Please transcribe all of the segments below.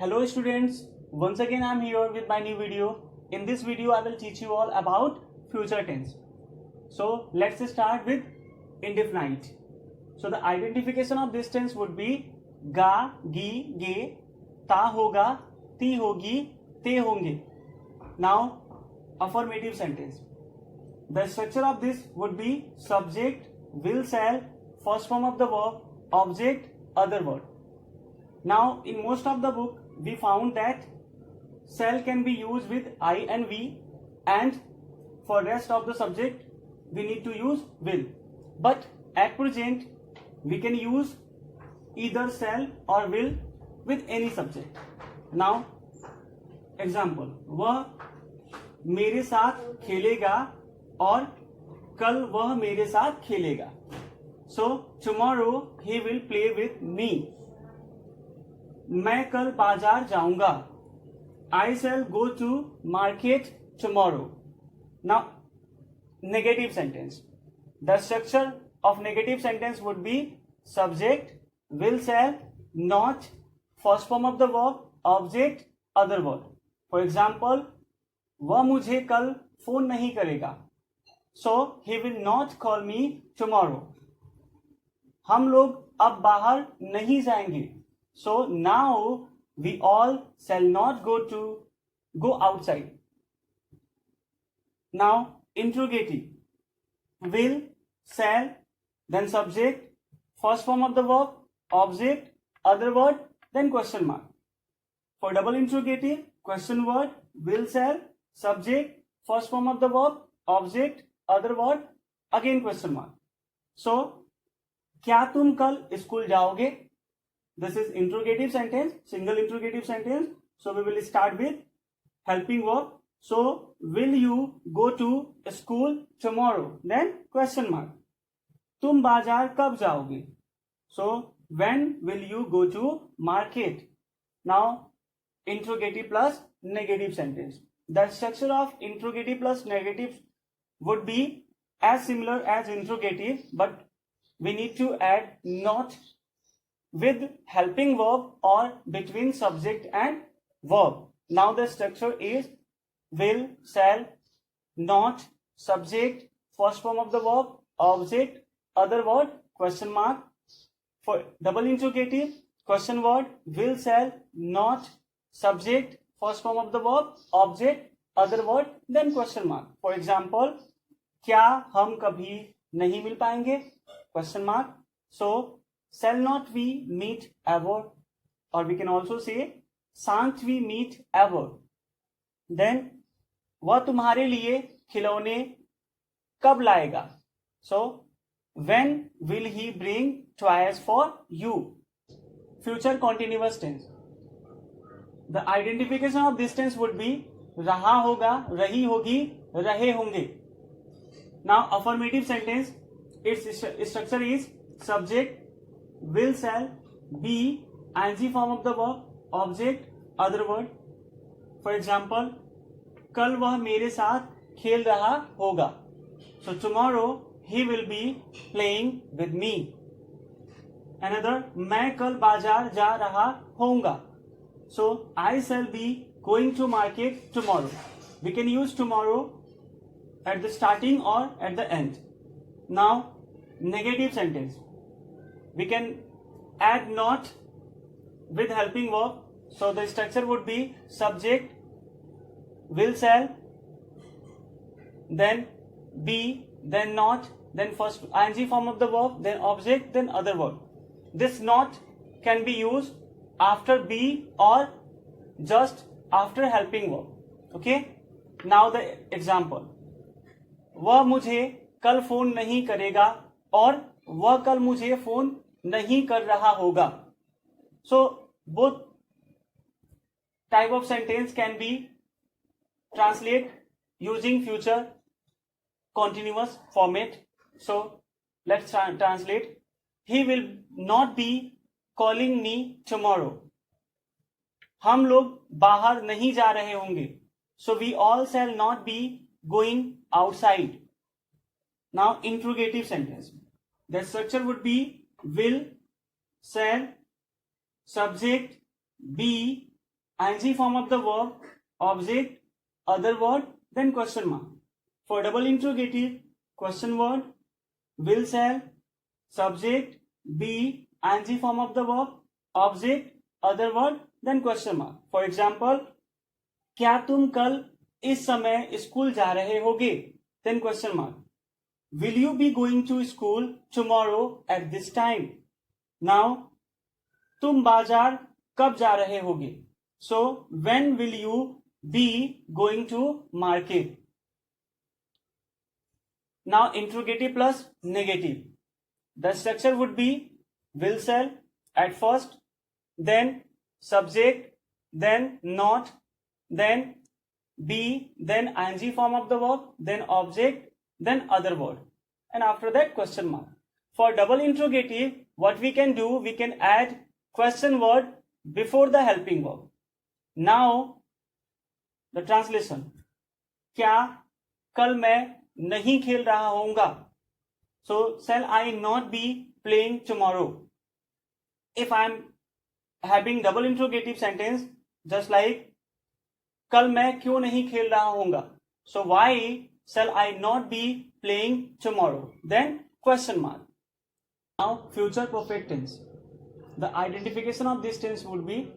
Hello students, once again I am here with my new video. In this video I will teach you all about future tense. So let's start with indefinite. So the identification of this tense would be ga, gi, ge, ta hoga, ti hogi, te honge. Now affirmative sentence. The structure of this would be subject, will, shall, first form of the verb, object, other word. Now in most of the book we found that shall can be used with I and we, and for rest of the subject we need to use will. But at present we can use either shall or will with any subject. Now example, वह मेरे साथ खेलेगा और कल वह मेरे साथ खेलेगा. So tomorrow he will play with me. मैं कल बाजार जाऊंगा. I shall go to market tomorrow. Now negative sentence. The structure of negative sentence would be subject, will, shall, not, first form of the verb, object, other word. For example, वह मुझे कल phone नहीं करेगा. So he will not call me tomorrow. हम लोग अब बाहर नहीं जाएंगे. So now we all shall not go outside. Now interrogative. Will, shall, then subject, first form of the verb, object, other word, then question mark. For double interrogative, question word, will, shall, subject, first form of the verb, object, other word, again question mark. So क्या तुम कल school जाओगे? This is interrogative sentence, single interrogative sentence. So we will start with helping verb. So will you go to school tomorrow? Then question mark. तुम बाजार कब जाओगे? So when will you go to market? Now interrogative plus negative sentence. The structure of interrogative plus negative would be as similar as interrogative, but we need to add not with helping verb or between subject and verb. Now the structure is will, shall, not, subject, first form of the verb, object, other word, question mark. For double interrogative, question word, will, shall, not, subject, first form of the verb, object, other word, then question mark. For example, क्या हम कभी नहीं मिल पाएंगे? Question mark. So shall not we meet ever, or we can also say shan't we meet ever. Then वह तुम्हारे लिए खिलौने कब लाएगा? So when will he bring toys for you? Future continuous tense. The identification of this tense would be रहा होगा, रही होगी, रहे होंगे. Now affirmative sentence, its structure is subject, will, shall, be, ing form of the verb, object, other word. For example, कल वह मेरे साथ खेल रहा होगा. So tomorrow he will be playing with me. Another, मैं कल बाजार जा रहा होऊंगा. So I shall be going to market tomorrow. We can use tomorrow at the starting or at the end. Now negative sentence. We can add not with helping verb. So the structure would be subject, will, shall, then be, then not, then first ing form of the verb, then object, then other word. This not can be used after be or just after helping verb. Okay. Now the example. वह मुझे कल phone नहीं करेगा और वह कल मुझे phone नहीं कर रहा होगा. So both type of sentence can be translated using future continuous format. So let's translate. He will not be calling me tomorrow. हम लोग बाहर नहीं जा रहे होंगे. So we all shall not be going outside. Now interrogative sentence. The structure would be will, shall, subject, be, ing form of the verb, object, other word, then question mark. For double interrogative, question word, will, shall, subject, be, ing form of the verb, object, other word, then question mark. For example, क्या तुम कल इस समय school जा रहे होगे? Then question mark. Will you be going to school tomorrow at this time? Now, तुम बाजार कब जा रहे होगे? So, when will you be going to market? Now, interrogative plus negative. The structure would be will, shall at first, then subject, then not, then be, then ing form of the verb, then object, then other word, and after that question mark. For double interrogative, what we can do, we can add question word before the helping verb. Now, the translation. क्या कल मैं नहीं खेल रहा होऊंगा? So, shall I not be playing tomorrow? If I am having double interrogative sentence, just like कल मैं क्यों नहीं खेल रहा होऊंगा? So, why shall I not be playing tomorrow? Then question mark. Now, future perfect tense. The identification of this tense would be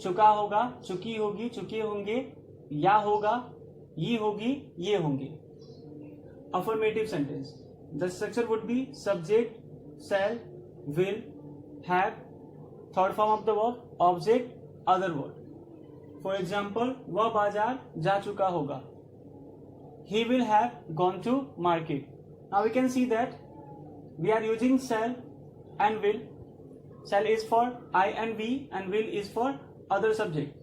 चुका होगा, चुकी होगी, चुके होंगे, या होगा, ये होगी, ये होंगे. Affirmative sentence. The structure would be subject, shall, will, have, third form of the verb, object, other word. For example, वह बाजार जा चुका होगा. He will have gone to market. Now we can see that we are using shall and will. Shall is for I and we, and will is for other subject.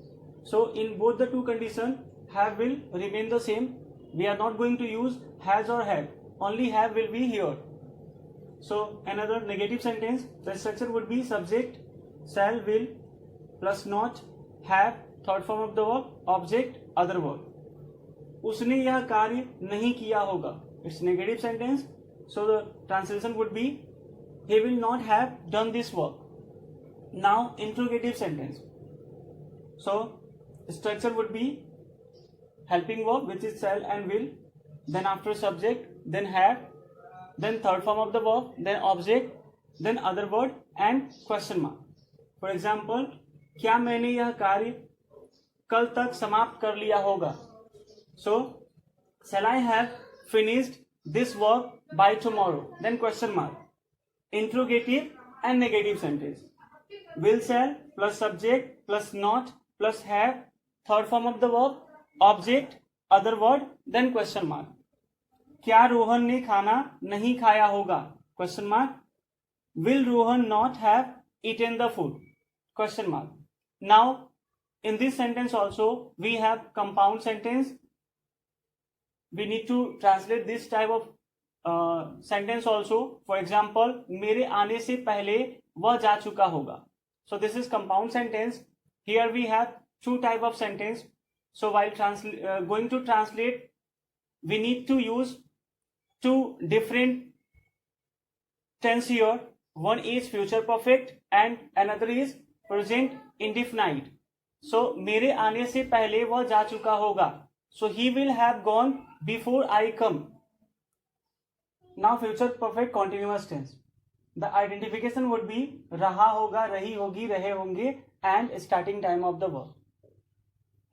So in both the two conditions, have will remain the same. We are not going to use has or have. Only have will be here. So another negative sentence, the structure would be subject, shall, will, plus not, have, third form of the verb, object, other word. उसने यह कार्य नहीं किया होगा. It's negative sentence. So the translation would be he will not have done this work. Now interrogative sentence. So structure would be helping verb, which is shall and will, then after subject, then have, then third form of the verb, then object, then other word and question mark. For example, क्या मैंने यह कार्य कल तक समाप्त कर लिया होगा? So, shall I have finished this work by tomorrow? Then question mark. Interrogative and negative sentence. Will, shall, plus subject, plus not, plus have, third form of the verb, object, other word, then question mark. क्या रोहन ने खाना नहीं खाया होगा? Question mark. Will Rohan not have eaten the food? Question mark. Now, in this sentence also, we have compound sentence. We need to translate this type of sentence also. For example, मेरे आने से पहले वह जा चुका होगा. So this is compound sentence. Here we have two type of sentence. So while going to translate, we need to use two different tense here. One is future perfect and another is present indefinite. So मेरे आने से पहले वह जा चुका होगा. So he will have gone before I come. Now future perfect continuous tense. The identification would be रहा होगा, रही होगी, रहे होंगे and starting time of the verb.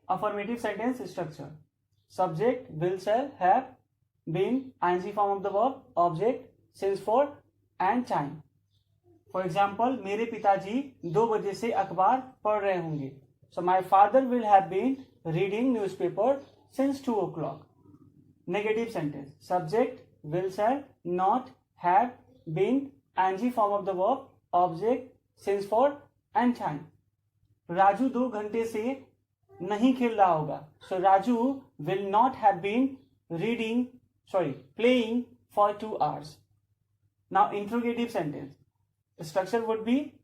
Affirmative sentence structure. Subject, will, shall, have, been, ing form of the verb, object, since for and time. For example, मेरे पिताजी 2 बजे से अखबार पढ़ रहे होंगे. So my father will have been reading newspaper since 2 o'clock. Negative sentence. Subject, will, shall, not, have, been, ing form of the verb, object, since for and time. Raju 2 घंटे से नहीं खेल रहा होगा. So Raju will not have been playing for 2 hours. Now interrogative sentence. Structure would be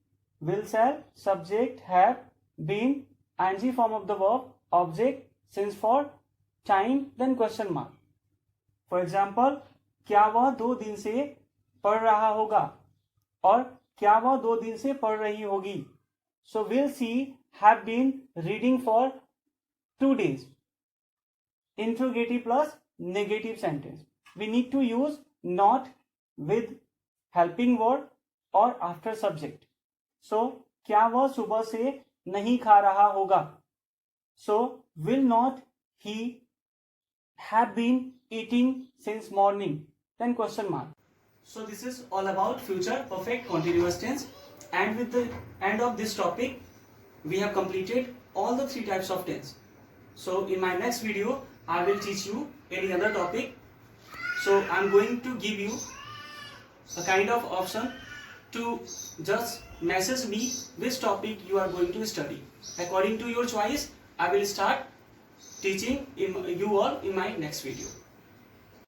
will, shall, subject, have, been, ing form of the verb, object, since for, time, then question mark. For example, क्या वह 2 दिन से पढ़ रहा होगा और क्या वह 2 दिन से पढ़ रही होगी. So will she have been reading for 2 days. Interrogative plus negative sentence. We need to use not with helping word और after subject. So क्या वह सुबह से नहीं खा रहा होगा? So will not he have been eating since morning? Then question mark. So this is all about future perfect continuous tense, and with the end of this topic we have completed all the 3 types of tense. So in my next video I will teach you any other topic. So I am going to give you a kind of option to just message me which topic you are going to study. According to your choice, I will start teaching you all in my next video.